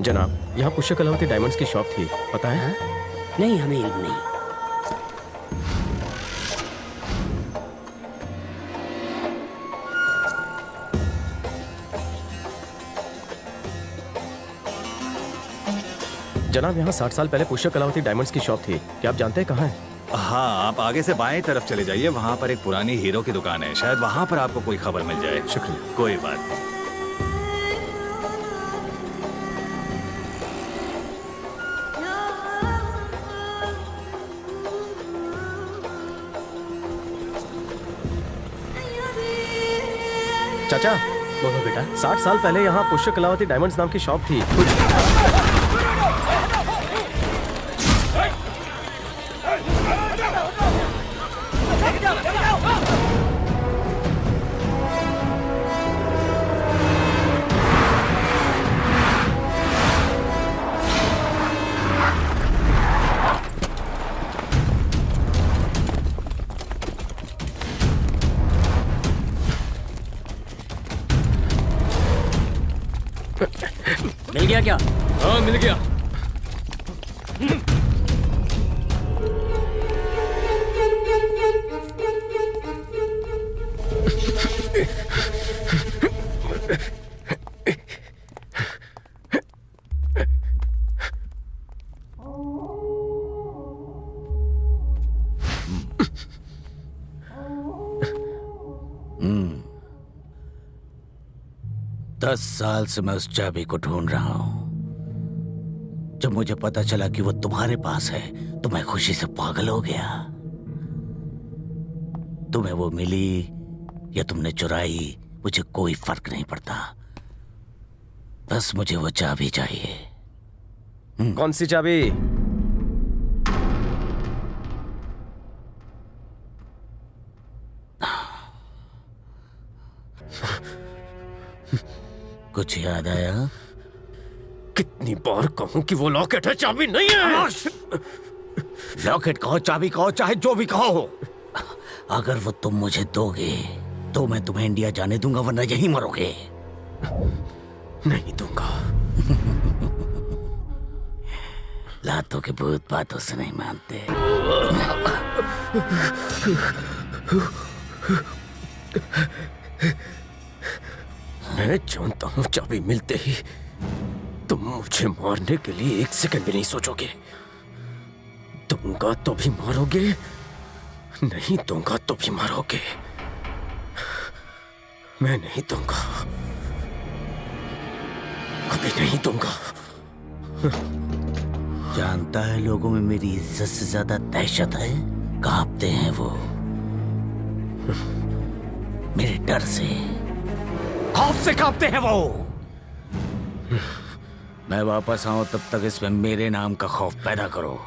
जनाब, यहाँ पुष्य कलावती डायमंड्स की शॉप थी, पता है? नहीं, हमें इल्म नहीं। जनाब, यहाँ 60 साल पहले पुष्य कलावती डायमंड्स की शॉप थी। क्या आप जानते हैं कहाँ है? हाँ, आप आगे से बाएं तरफ चले जाइए, वहाँ पर एक पुरानी हीरो की दुकान है, शायद वहाँ पर आपको कोई खबर मिल जाए। शुक्रिया। कोई बात नहीं। चाचा, बोलो बेटा। 60 साल पहले यहाँ पुष्य कलावती डायमंड्स नाम की शॉप थी। मिल गया क्या? हाँ, मिल गया। दस साल से मैं उस चाबी को ढूंढ रहा हूं। जब मुझे पता चला कि वो तुम्हारे पास है तो मैं खुशी से पागल हो गया। तुम्हें वो मिली या तुमने चुराई, मुझे कोई फर्क नहीं पड़ता। बस मुझे वो चाबी चाहिए। कौन सी चाबी? कुछ याद आया? कितनी बार कहूं कि वो लॉकेट है, चाबी नहीं है। लॉकेट कहो, चाबी कहो, चाहे जो भी कहो, अगर वो तुम मुझे दोगे तो मैं तुम्हें इंडिया जाने दूंगा, वरना यहीं मरोगे। नहीं दूंगा। लातों के भूत बातों से नहीं मानते। मैं जानता हूं चाबी मिलते ही तुम मुझे मारने के लिए एक सेकंड भी नहीं सोचोगे। दूंगा तो भी मारोगे, नहीं दूंगा तो भी मारोगे। मैं नहीं दूंगा, कभी नहीं दूंगा। जानता है लोगों में मेरी इज्जत से ज्यादा दहशत है। कांपते हैं वो मेरे डर से, खौफ से कांपते हैं वो। मैं वापस आऊं तब तक इसमें मेरे नाम का खौफ पैदा करो।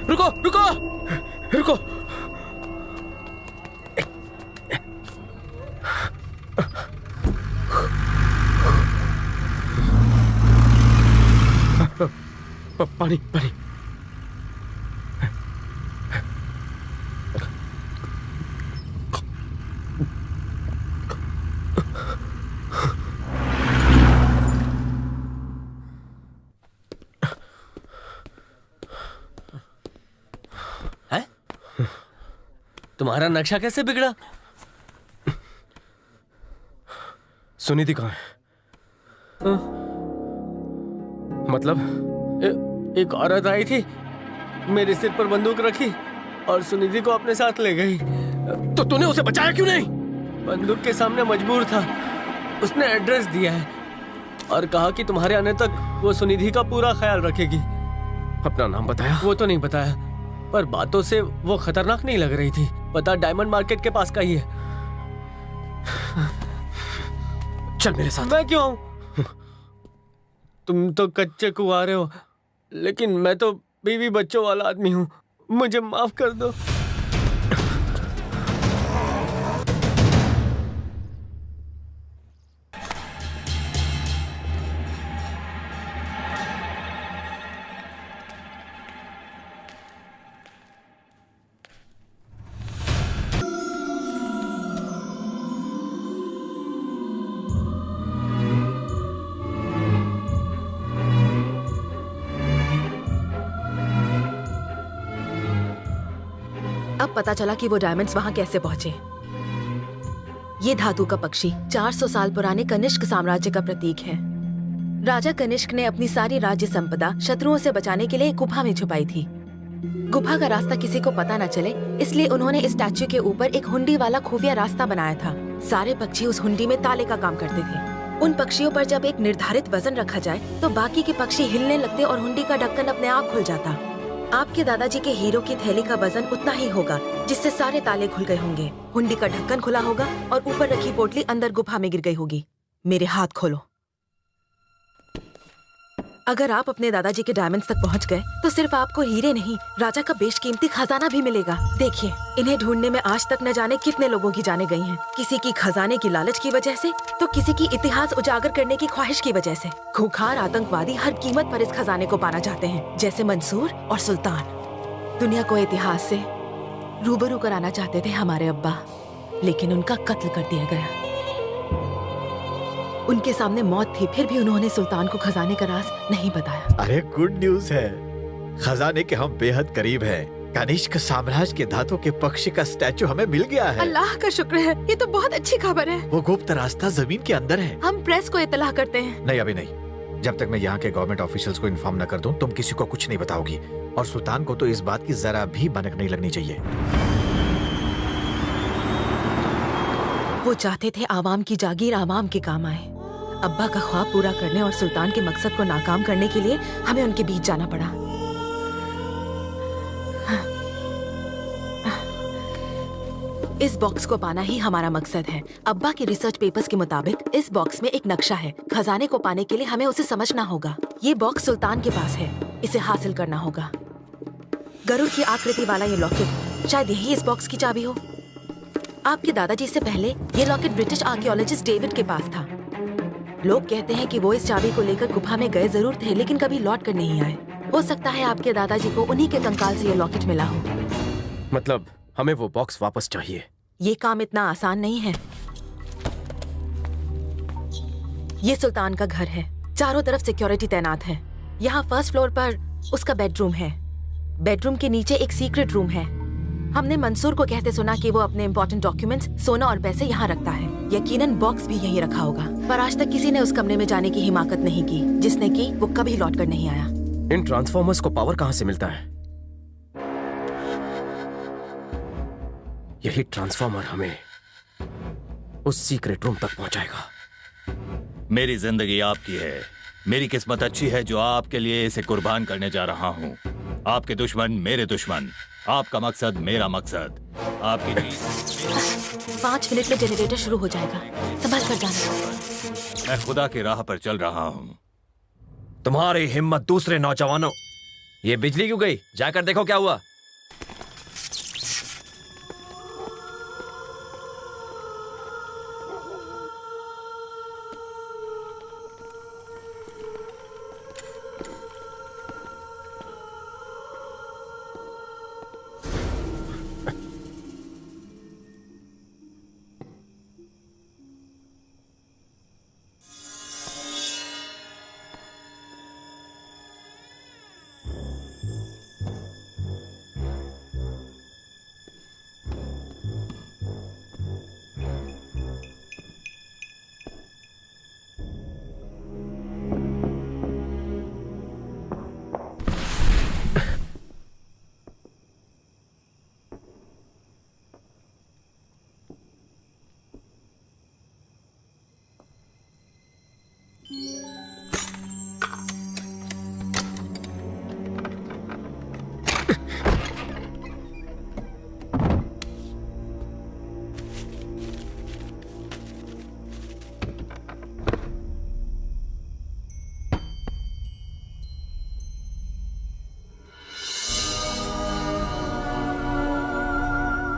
रुको रुको रुको। पानी पानी। तुम्हारा नक्शा कैसे बिगड़ा? सुनिधि कहाँ है? मतलब एक औरत आई थी, मेरे सिर पर बंदूक रखी और सुनिधि को अपने साथ ले गई। तो तूने उसे बचाया क्यों नहीं? बंदूक के सामने मजबूर था। उसने एड्रेस दिया है और कहा कि तुम्हारे आने तक वो सुनिधि का पूरा ख्याल रखेगी। अपना नाम बताया? वो तो नहीं बताया, पर बातों से वो खतरनाक नहीं लग रही थी। पता डायमंड मार्केट के पास का ही है। चल मेरे साथ। मैं क्यों आऊं? तुम तो कच्चे कुंवारे हो, लेकिन मैं तो बीवी बच्चों वाला आदमी हूँ। मुझे माफ कर दो। अब पता चला कि वो डायमंड्स वहां कैसे पहुंचे। ये धातु का पक्षी 400 साल पुराने कनिष्क साम्राज्य का प्रतीक है। राजा कनिष्क ने अपनी सारी राज्य संपदा शत्रुओं से बचाने के लिए एक गुफा में छुपाई थी। गुफा का रास्ता किसी को पता न चले, इसलिए उन्होंने इस स्टैच्यू के ऊपर एक हुंडी वाला खुफिया रास्ता बनाया था। सारे पक्षी उस हुंडी में ताले का काम करते थे। उन पक्षियों पर जब एक निर्धारित वजन रखा जाए तो बाकी के पक्षी हिलने लगते और हुंडी का ढक्कन अपने आप खुल जाता। आपके दादाजी के हीरो की थैली का वजन उतना ही होगा जिससे सारे ताले खुल गए होंगे। हुंडी का ढक्कन खुला होगा और ऊपर रखी पोटली अंदर गुफा में गिर गई होगी। मेरे हाथ खोलो। अगर आप अपने दादाजी के डायमंड्स तक पहुंच गए तो सिर्फ आपको हीरे नहीं, राजा का बेशकीमती खजाना भी मिलेगा। देखिए, इन्हें ढूंढने में आज तक न जाने कितने लोगों की जाने गई हैं। किसी की खजाने की लालच की वजह से, तो किसी की इतिहास उजागर करने की ख्वाहिश की वजह से। खूंखार आतंकवादी हर कीमत पर इस खजाने को पाना चाहते हैं, जैसे मंसूर और सुल्तान। दुनिया को इतिहास से रूबरू कराना चाहते थे हमारे अब्बा, लेकिन उनका कत्ल कर दिया गया। उनके सामने मौत थी, फिर भी उन्होंने सुल्तान को खजाने का राज नहीं बताया। अरे गुड न्यूज है, खजाने के हम बेहद करीब हैं। कनिष्क साम्राज्य के धातु के पक्षी का स्टैचू हमें मिल गया है। अल्लाह का शुक्र है, ये तो बहुत अच्छी खबर है। वो गुप्त रास्ता जमीन के अंदर है। हम प्रेस को इत्तला करते हैं। नहीं, अभी नहीं। जब तक मैं यहाँ के गवर्नमेंट ऑफिशियल्स को इन्फॉर्म न कर दूं, तुम किसी को कुछ नहीं बताओगी। और सुल्तान को तो इस बात की जरा भी भनक नहीं लगनी चाहिए। वो चाहते थे आवाम की जागीर आवाम के काम आए। अब्बा का ख्वाब पूरा करने और सुल्तान के मकसद को नाकाम करने के लिए हमें उनके बीच जाना पड़ा। इस बॉक्स को पाना ही हमारा मकसद है। अब्बा के रिसर्च पेपर्स के मुताबिक इस बॉक्स में एक नक्शा है। खजाने को पाने के लिए हमें उसे समझना होगा। ये बॉक्स सुल्तान के पास है, इसे हासिल करना होगा। गरुड़ की आकृति वाला ये लॉकेट, शायद यही इस बॉक्स की चाबी हो। आपके दादाजी से पहले ये लॉकेट ब्रिटिश आर्कियोलॉजिस्ट डेविड के पास था। लोग कहते हैं कि वो इस चाबी को लेकर गुफा में गए जरूर थे, लेकिन कभी लौट कर नहीं आए। हो सकता है आपके दादाजी को उन्हीं के कंकाल से ये लॉकेट मिला हो। मतलब हमें वो बॉक्स वापस चाहिए। ये काम इतना आसान नहीं है। ये सुल्तान का घर है, चारों तरफ सिक्योरिटी तैनात है। यहाँ फर्स्ट फ्लोर पर उसका बेडरूम है। बेडरूम के नीचे एक सीक्रेट रूम है। हमने मंसूर को कहते सुना कि वो अपने इंपॉर्टेंट डॉक्यूमेंट्स, सोना और पैसे यहाँ रखता है। यकीनन बॉक्स भी यहीं रखा होगा, पर आज तक किसी ने उस कमरे में जाने की हिमाकत नहीं की। जिसने की वो कभी लौट कर नहीं आया। इन ट्रांसफॉर्मर्स को पावर कहां से मिलता है? यही ट्रांसफॉर्मर हमें उस सीक्रेट रूम तक पहुंचाएगा। मेरी जिंदगी आपकी है, मेरी किस्मत अच्छी है जो आपके लिए इसे कुर्बान करने जा रहा हूँ। आपके दुश्मन मेरे दुश्मन, आपका मकसद मेरा मकसद, आपकी जीत। 5 मिनट में जनरेटर शुरू हो जाएगा, संभल कर जाना। मैं खुदा की राह पर चल रहा हूँ। तुम्हारी हिम्मत दूसरे नौजवानों। ये बिजली क्यों गई? जाकर देखो क्या हुआ।